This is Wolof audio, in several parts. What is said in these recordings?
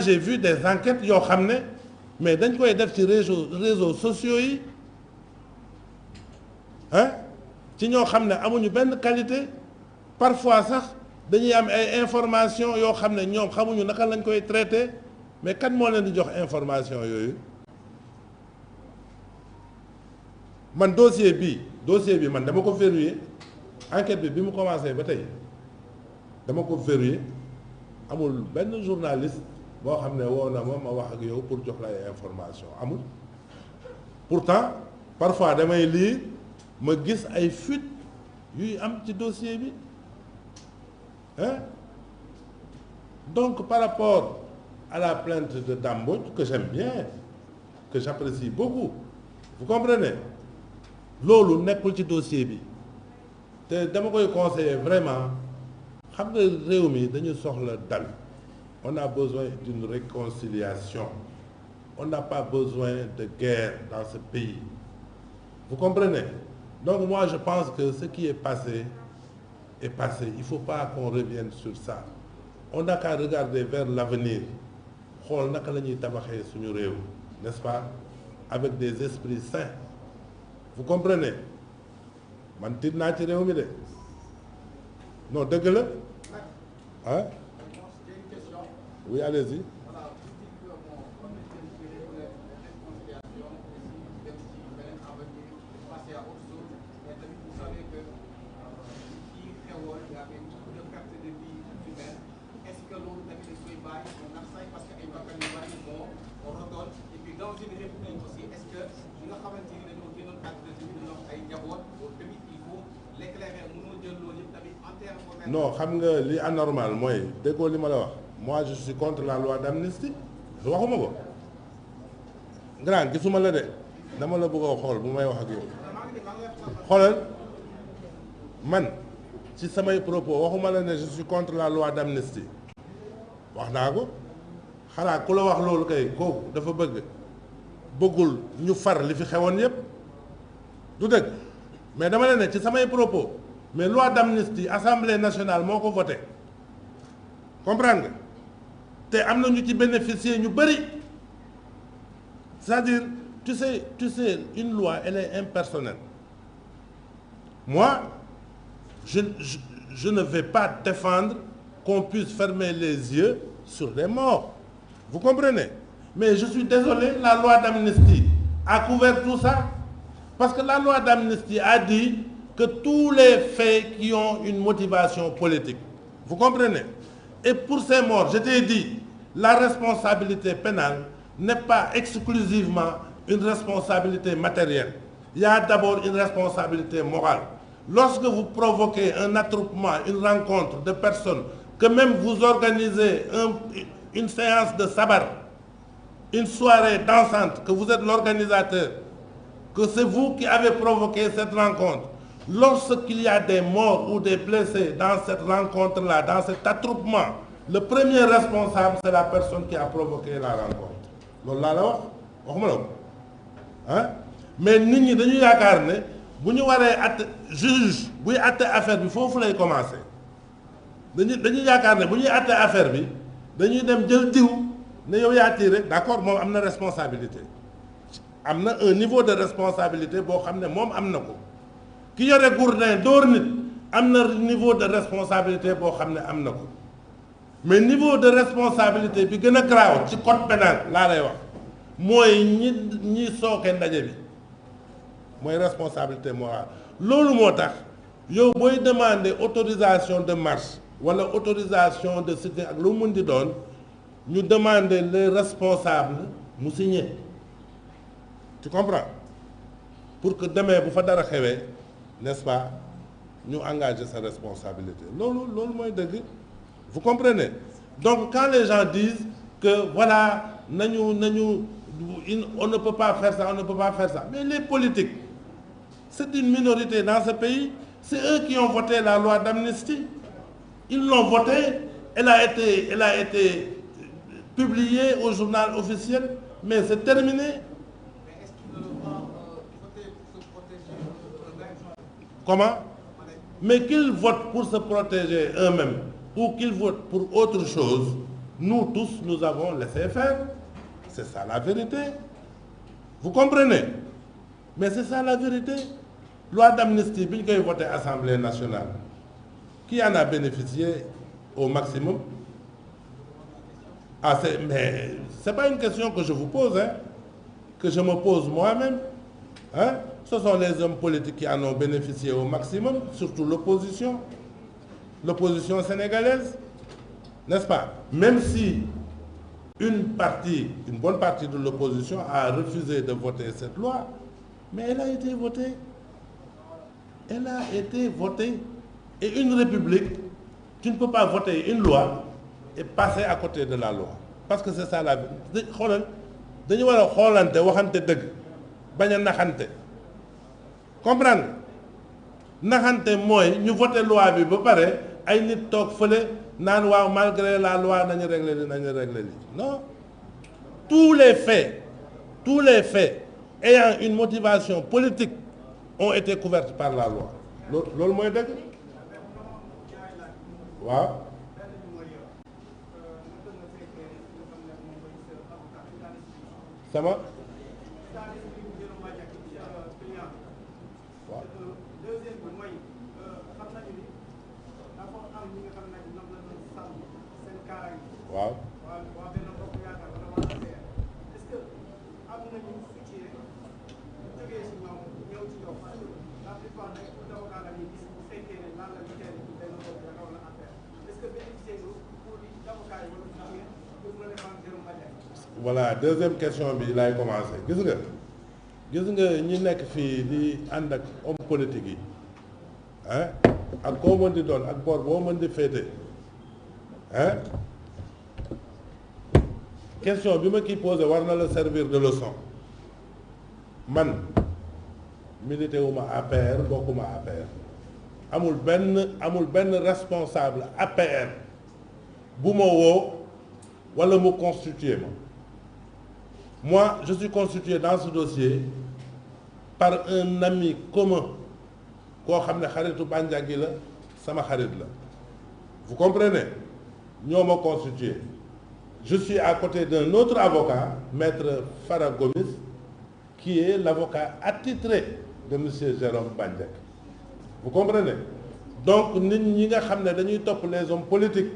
j'ai vu des enquêtes yoo xam ne mais dañ koy def ci réseaux sociaux yi hein ci ñoo xam ne amuñu benn qualité parfois sax dañuy am ay information yoo xam ne ñoom xamuñu naka lañ koy traité mais kan moo leen di jox information yooyu man dossier bi man dama ko verrouillé enquête bi mu commencé ba tey dama ko verrouillé amul benn journaliste boo xam ne woo na ma wax ak yow pour jox la ay information amul pourtant parfois damay lire ma gis ay fuite yuy am ci dossier bi hein donc par rapport à la plainte de Dame Mbodj que j'aime bien que j'apprécie beaucoup vous comprenez loolu nekkul ci dossier bi te dama koy conseiller vraiment xam nga réew mi dañu soxla dal on a besoin d'une réconciliation on n'a pas besoin de guerre dans ce pays vous comprenez donc moi je pense que ce qui est passé il ne faut pas qu'on revienne sur ça on n'a qu'à regarder vers l'avenir xool naka la ñuy tabaxee suñu réew n'est-ce pas avec des esprits sains vous comprenez man tiit naa ci réew mi de non dëgg la ah oui allez-y non xam nga li anormal mooy déggoo li ma la wax moi je suis contre la loi d'amnistie waxuma ko grand gisuma la de dama la bëgg a xool bu may wax ak yow xoolal man ci samay propos waxuma la ne je suis contre la loi d'amnistie wax naa ko xanaa ku la wax loolu kay kooku dafa bëggul ñu far li fi xewoon yépp du dëgg mais dama la ne ci samay propos mais loi d'amnistie assemblée nationale moo ko voté comprendre nga te am na ñu ci bénéficier ñu bëri c'est-à-dire tu sais une loi elle est impersonnelle moi je ne vais pas défendre qu'on puisse fermer les yeux sur les morts vous comprenez mais je suis désolé la loi d'amnistie a couvert tout ça parce que la loi d'amnistie a dit que tous les faits qui ont une motivation politique vous comprenez et pour ces morts je t'ai dit la responsabilité pénale n'est pas exclusivement une responsabilité matérielle il y a d'abord une responsabilité morale lorsque vous provoquez un attroupement une rencontre de personnes que même vous organisez une séance de sabbat une soirée dansante que vous êtes l'organisateur que c'est vous qui avez provoqué cette rencontre lorsqu'il y a des morts ou des blessés dans cette rencontre-là, dans cet attroupement, le premier responsable, c'est la personne qui a provoqué la rencontre. loolu laa la wax waxuma la ko ah mais nit ñi dañu yaakaar ne bu ñu waree atte juge buy atte affaire bi foofu lay commencer dañuy yaakaar ne bu ñuy atte affaire bi dañuy dem jël diw ne yow yaa tiré d'accord moom am na responsabilité am na un niveau de responsabilité boo xam ne moom am na ko. ki yore gourdin dóor nit am na niveau de responsabilité boo xam ne am na ko mais niveau de responsabilité bi gën a grave ci code pénal laa lay wax mooy ñi sooke ndaje bi mooy responsabilité morale loolu moo tax yow booy demander autorisation de marche wala autorisation de sitting ak lu mun di doon ñu demander les responsables mu signer tu comprends pour que demee bu fa dara xewee n'est-ce pas ñu engager sa responsabilité loolu mooy dëgg vous comprenez donc quand les gens disent que voilà on ne peut pas faire ça mais les politiques c'est une minorité dans ce pays c'est eux qui ont voté la loi d'amnistie ils l'ont votée elle a été publiée au journal officiel mais c'est terminé. Comment? Mais qu'ils votent pour se protéger eux-mêmes ou qu'ils votent pour autre chose, nous tous, nous avons laissé faire. C'est ça la vérité. Vous comprenez? Mais c'est ça la vérité. Loi d'amnistie, bien que votée à l'Assemblée nationale, qui en a bénéficié au maximum? Mais ce n'est pas une question que je vous pose, hein, que je me pose moi-même. Hein? Ce sont les hommes politiques qui en ont bénéficié au maximum, surtout l'opposition sénégalaise, n'est-ce pas? Même si une bonne partie de l'opposition a refusé de voter cette loi, mais elle a été votée. Elle a été votée. Et une république, tu ne peux pas voter une loi et passer à côté de la loi. Parce que c'est ça la vie. Dañu war a xoolante waxante dëgg bañ a naxante comprendre naxante mooy ñu voté loi bi ba pare ay nit toog fële naan waaw malgré la loi nañu régler li non tous les faits ayant une motivation politique ont été couverts par la loi loolu mooy dëgg waaw. sama waaw voilà deuxième question bi laay commencé gis nga ñi nekk fii di ànd ak homme politique yi ah ak koo mën di doon ak boor boo mën di féete ah question bi ma kii posé war na la servir de leçon man milité wuma APR bokkuma APR amul benn responsable APR bu ma woo wala mu constitué ma. Moi, je suis constitué dans ce dossier par un ami commun koo xam ne xaritu Bandiaky la sama xarit la vous comprenez ñoo ma constitué je suis à côté d'un autre avocat maître Fara Gomis qui est l'avocat attitré de monsieur Jérôme Bandiaky vous comprenez donc nit ñi nga xam ne dañuy topp les hommes politiques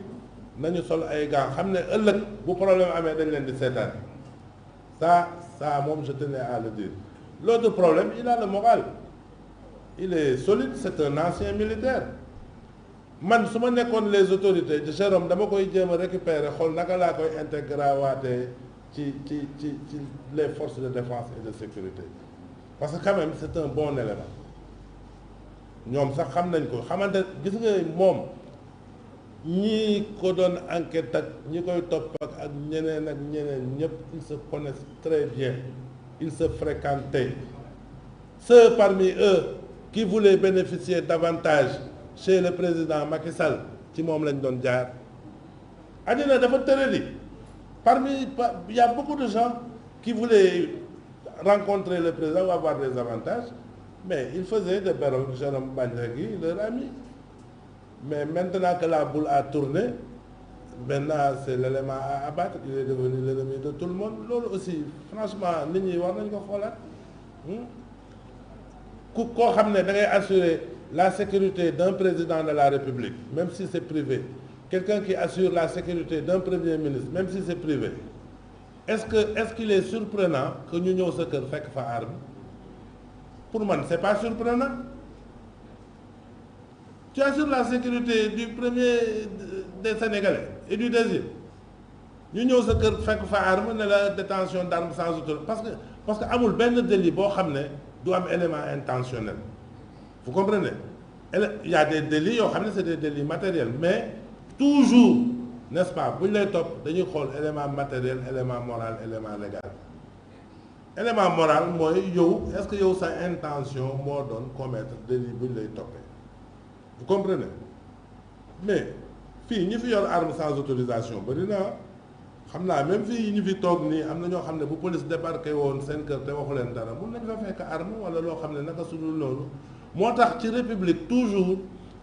nañu sol ay gants xam ne ëllëg bu problème amee dañ leen di seetaan ça moom je tenais à le dire l'autre problème il a le moral il est solide c'est un ancien militaire man su ma nekkoon les autorités de Jérôme dama koy jéem a récupérer xool naka laa koy intégrer waatee ci les forces de défense et de sécurité parce que quand même c'est un bon élément ñoom sax xam nañ ko xamante gis nga moom ñii ko doon enquête ak ñi koy topp ak ñeneen ñëpp ils se connaissent très bien ils se fréquentaient ceux parmi eux qui voulaient bénéficier davantage chez le président Macky Sall ci moom lañ doon jaar àddina dafa tërali il y a beaucoup de gens qui voulaient rencontrer le président ou avoir des avantages mais ils faisaient de Jérôme Bandiaky leur ami. Mais maintenant que la boule a tourné, maintenant c'est l'élément à abattre, il est devenu l'ennemi de tout le monde. Loolu aussi, franchement, nit ñi war nañ ko xoolaat ku koo xam ne da ngay assurer la sécurité d'un président de la République, même si c'est privé, quelqu'un qui assure la sécurité d'un premier ministre, même si c'est privé, est-ce qu'il est surprenant que ñu ñëw sa kër fekk fa arme? Pour man, c'est pas surprenant. Tu assures la sécurité du premier des Sénégalais et du deuxième ñu ñëw sa kër fekk fa arme ne la détention d'armes sans autorisation parce que amul benn délit boo xam ne du am élément intentionnel vous comprenez il y a des délits yoo xam ne c'est des délits matériels mais toujours n'est-ce pas bu ñu lay topp dañuy xool élément matériel élément moral élément légal élément moral mooy yow est-ce que yow sa intention moo doon commettre délit bu ñu lay toppee vous comprenez mais fii ñi fi yor arme sans autorisation bari na xam naa même fii ñu fi toog nii am na ñoo xam ne bu police débarqué woon seen kër te waxu leen dara mun nañ fa fekk arme wala loo xam ne naka sudul noonu moo tax ci république toujours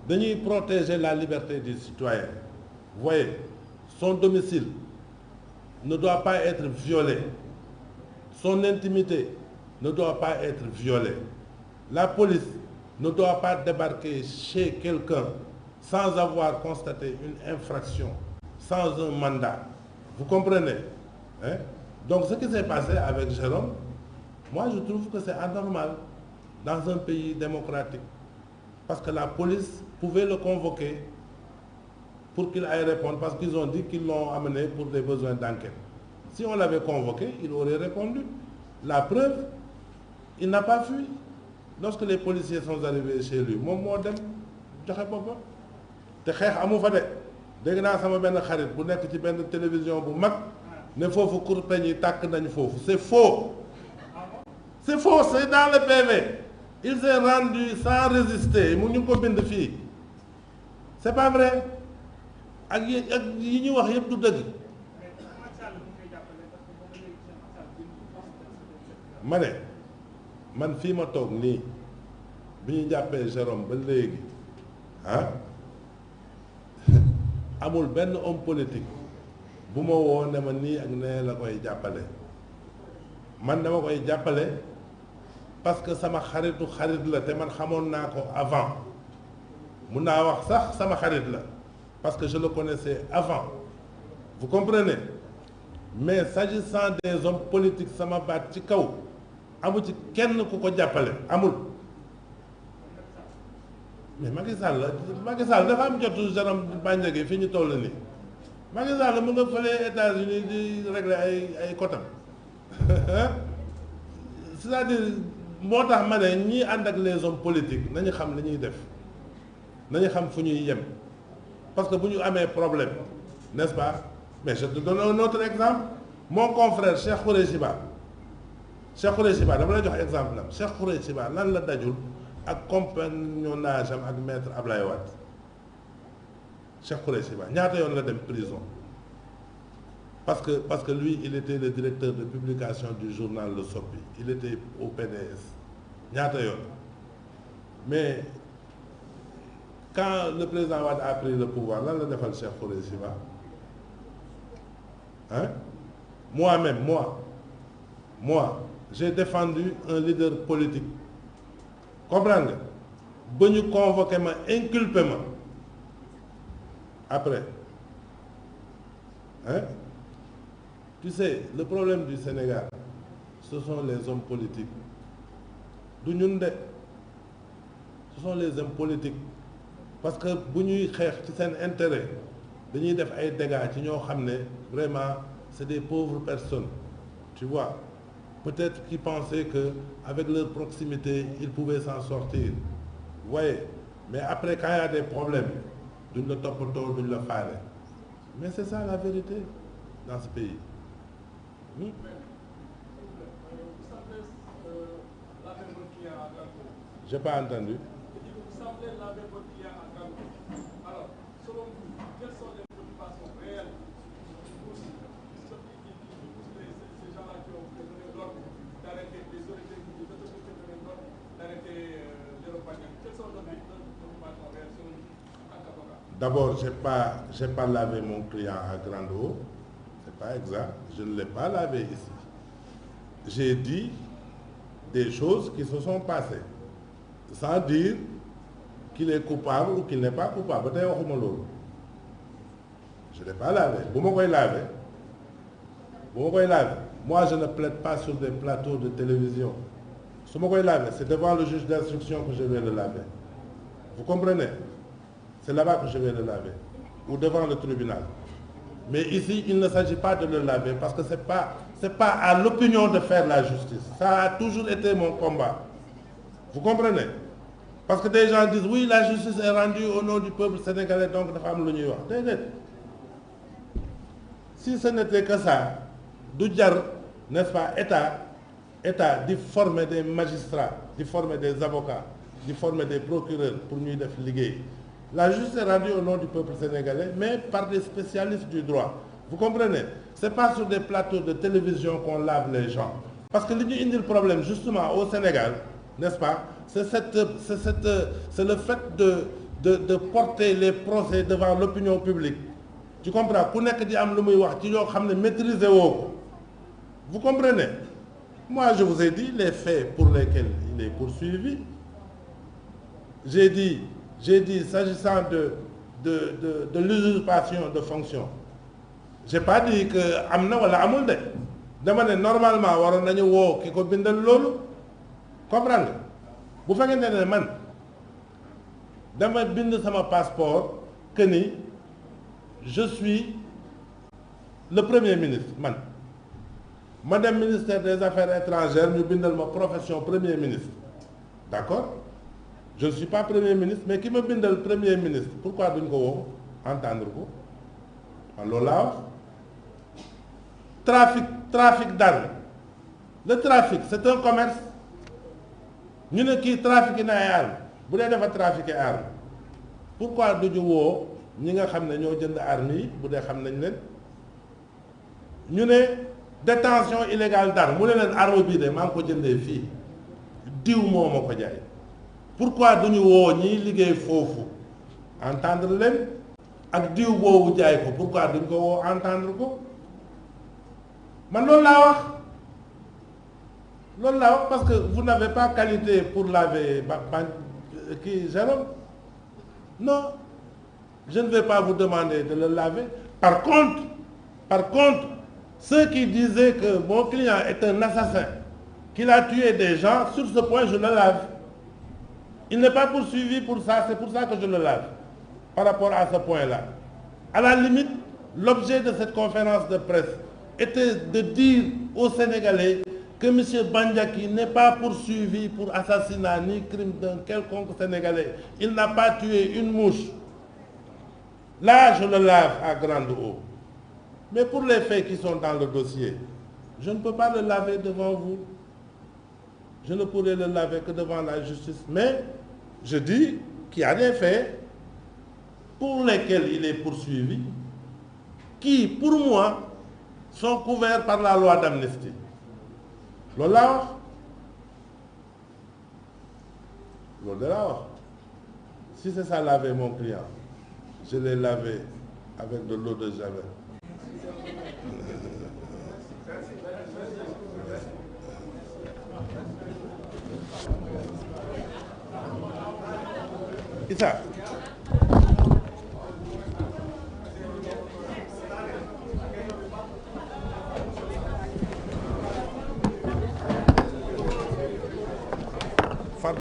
dañuy protéger la liberté du citoyen vous voyez son domicile ne doit pas être violée. Son intimité ne doit pas être violée. La police ne doit pas débarquer chez quelqu'un sans avoir constaté une infraction, sans un mandat. Vous comprenez, hein? Donc ce qui s'est passé avec Jérôme, moi je trouve que c'est anormal dans un pays démocratique. Parce que la police pouvait le convoquer pour qu'il aille répondre, parce qu'ils ont dit qu'ils l'ont amené pour des besoins d'enquête. Si on l'avait convoqué, il aurait répondu. La preuve, il n'a pas fui. Lorsque les policiers sont arrivés chez lui, moom moo dem joxe boppam te xeex amu fa de. Dégg naa sama benn xarit bu nekk ci benn télévision bu mag ne foofu kurpeñ yi tàkk nañ foofu. C'est faux. C'est faux, c'est dans le PV. Il s'est rendu sans résister mu ñu ko bind fii. C'est pas vrai. ak yi ñu wax yëpp du dëgg. ma ne man fii ma toog nii bi ñu jàppee Jérôme ba léegi amul benn homme politique bu ma woo ne ma nii ak nee la koy jàppale. Man dama koy jàppale parce que sama xaritu xarit la te man xamoon naa ko avant. Mun naa wax sax sama xarit la parce que je le connaissais avant. Vous comprenez? Mais s'agissant des hommes politiques sama baat ci kaw amu ci kenn ku ko jàppale amul. Mais Macky Sall dafa am jotu Jérôme Bandiaky fi ñu toll nii. Macky Sall mu nga fële États-Unis di régler ay kotam. C'est-à-dire moo tax ma ne ñii ànd ak les hommes politiques nañu xam li ñuy def nañu xam fu ñuy yem parce que bu ñu amee problème n'est-ce pas? Mais je te donne un autre exemple. Mon confrère Cheikh Khoureyssi Ba dama lay jox exemple am Cheikh Khoureyssi Ba lan la dajul ak compagnonnage am ak maître Ablaye Wade. Cheikh Khoureyssi Ba ñaata yoon la dem prison parce que lui il était le directeur de publication du journal Le Sopi, il était au PDS ñaata yoon. Mais quand le président Wade a pris le pouvoir lan la defal Cheikh Khoureyssi Ba? Hein? Moi-même, j'ai défendu un leader politique. Comprends nga? Ba ñu convoqué ma inculpé ma après. Hein? Tu sais, le problème du Sénégal, ce sont les hommes politiques. Du ñun de, ce sont les hommes politiques. Parce que bu ñuy xeex ci seen intérêt dañuy def ay dégâts ci ñoo xam ne vraiment c'est des pauvres personnes. Tu vois? Peut-être qu'ils pensaient qu'avec leur proximité, ils pouvaient s'en sortir. Vous voyez? Mais après, quand il y a des problèmes, duñ la toppatoo, duñ la faale. Mais c'est ça la vérité dans ce pays. J'ai pas entendu. D'abord, j'ai pas lavé mon client à grande eau. C'est pas exact. Je ne l'ai pas lavé ici. J'ai dit des choses qui se sont passées. Sans dire qu'il est coupable ou qu'il n'est pas coupable. Je ne l'ai pas lavé. Vous me laver. Moi, je ne plaide pas sur des plateaux de télévision. Si je me laver, c'est devant le juge d'instruction que je vais le laver. Vous comprenez? C'est là-bas que je vais le laver. Ou devant le tribunal. Mais ici, il ne s'agit pas de le laver parce que c'est pas à l'opinion de faire la justice. Ça a toujours été mon combat. Vous comprenez? Parce que des gens disent, oui, la justice est rendue au nom du peuple sénégalais, donc de femmes le New Si ce n'était que ça, Doudjar, n'est-ce pas, État d'y former des magistrats, d'y former des avocats, d'y former des procureurs pour nous faire liguer. La justice est rendue au nom du peuple sénégalais, mais par des spécialistes du droit. Vous comprenez? Ce n'est pas sur des plateaux de télévision qu'on lave les gens. Parce que le problème, justement, au Sénégal, n'est-ce pas? C'est le fait de porter les procès devant l'opinion publique. tu comprends ku nekk di am lu muy wax ci yoo xam ne maîtriser woo ko vous comprenez moi je vous ai dit les faits pour lesquels il est poursuivi j'ai dit s'agissant de l'usurpation de fonction j'ai pas dit que am na wala amul de dama ne normalement waroon nañu woo ki ko bindal loolu comprendre nga bu fekkente ne man dama bind sama passeport que ni je suis le premier ministre man ma dem ministère des affaires étrangères ñu bindal ma profession premier ministre d'accord je ne suis pas premier ministre mais ki ma bindal premier ministre pourquoi duñ ko woo entendre ko waaw loolu laa wax trafic d'armes le trafic c'est un commerce ñu ne kii trafiqué na ay armes bu dee dafa trafiqué armes pourquoi duñu woo ñi nga xam ne ñoo jënd armes yi bu dee xam nañ leen ñu ne détention illégale d'armes mu ne leen arme bii de maa ngi ko jëndee fii diw moo ma ko jaay pourquoi duñu woo ñiy liggéey foofu entendre leen ak diw boobu jaay ko pourquoi duñ ko woo entendre ko man loolu laa wax parce que vous n'avez pas qualité pour laver kii Jérôme non je ne vais pas vous demander de le laver par contre ceux qui disaient que mon client est un assassin qu'il a tué des gens sur ce point je le lave il n'est pas poursuivi pour ça c'est pour ça que je le lave par rapport à ce point-là à la limite l'objet de cette conférence de presse était de dire aux Sénégalais que M. Bandiaki n'est pas poursuivi pour assassinat ni crime d'un quelconque Sénégalais. Il n'a pas tué une mouche. Là, je le lave à grande eau. Mais pour les faits qui sont dans le dossier, je ne peux pas le laver devant vous. Je ne pourrai le laver que devant la justice. Mais je dis qu'il y a des faits pour lesquels il est poursuivi, qui, pour moi, sont couverts par la loi d'amnistie. Loolu laa wax loolu de laa wax si c'est ça laver mon client je l'ai lavé avec de l'eau de javel Issa